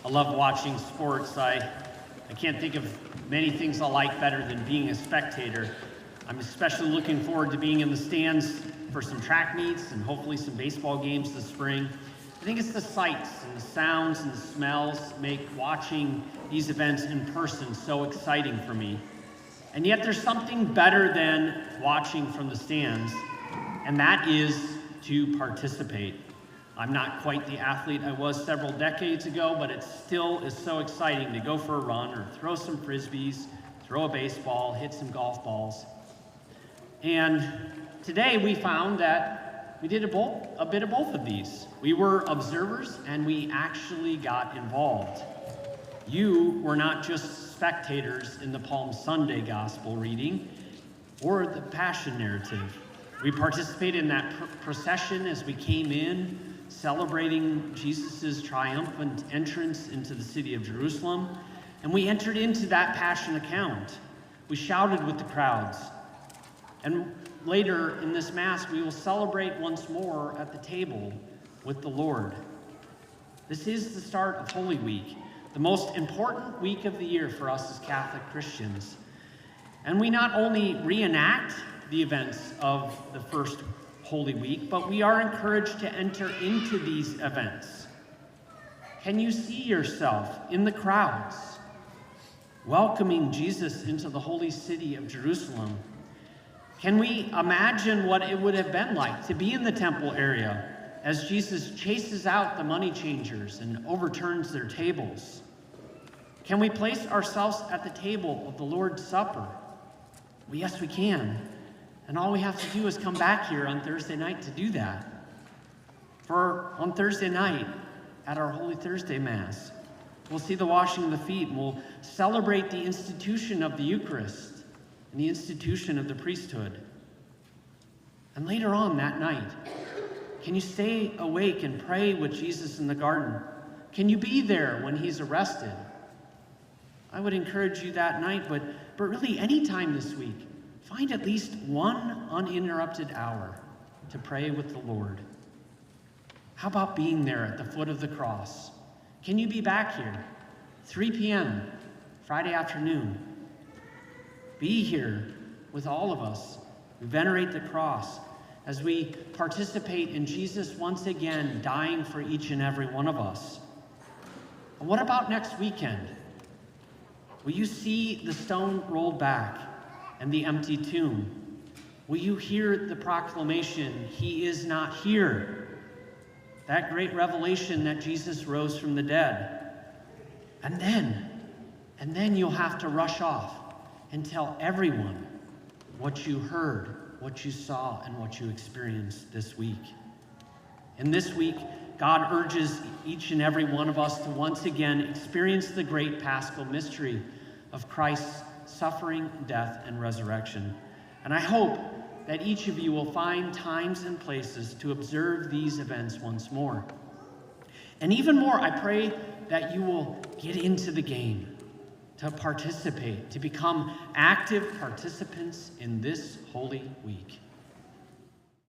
I love watching sports. I can't think of many things I like better than being a spectator. I'm especially looking forward to being in the stands for some track meets and hopefully some baseball games this spring. I think it's the sights and the sounds and the smells make watching these events in person so exciting for me. And yet there's something better than watching from the stands, and that is to participate. I'm not quite the athlete I was several decades ago, but it still is so exciting to go for a run or throw some frisbees, throw a baseball, hit some golf balls. And today we found that we did a bit of both of these. We were observers and we actually got involved. You were not just spectators in the Palm Sunday gospel reading or the Passion narrative. We participated in that procession as we came in, celebrating Jesus' triumphant entrance into the city of Jerusalem, and we entered into that Passion account. We shouted with the crowds. And later in this Mass, we will celebrate once more at the table with the Lord. This is the start of Holy Week, the most important week of the year for us as Catholic Christians. And we not only reenact the events of the first Holy Week, but we are encouraged to enter into these events. Can you see yourself in the crowds, welcoming Jesus into the holy city of Jerusalem? Can we imagine what it would have been like to be in the temple area as Jesus chases out the money changers and overturns their tables? Can we place ourselves at the table of the Lord's Supper? Well, yes, we can. And all we have to do is come back here on Thursday night to do that. For on Thursday night, at our Holy Thursday Mass, we'll see the washing of the feet, and we'll celebrate the institution of the Eucharist and the institution of the priesthood. And later on that night, can you stay awake and pray with Jesus in the garden? Can you be there when he's arrested? I would encourage you that night, but really any time this week, find at least one uninterrupted hour to pray with the Lord. How about being there at the foot of the cross? Can you be back here, 3 p.m., Friday afternoon? Be here with all of us who venerate the cross as we participate in Jesus once again dying for each and every one of us. And what about next weekend? Will you see the stone rolled back and the empty tomb? Will you hear the proclamation, "He is not here"? That great revelation that Jesus rose from the dead. And then you'll have to rush off and tell everyone what you heard, what you saw, and what you experienced this week. And this week, God urges each and every one of us to once again experience the great Paschal mystery of Christ's suffering, death, and resurrection. And I hope that each of you will find times and places to observe these events once more. And even more, I pray that you will get into the game, to participate, to become active participants in this Holy Week.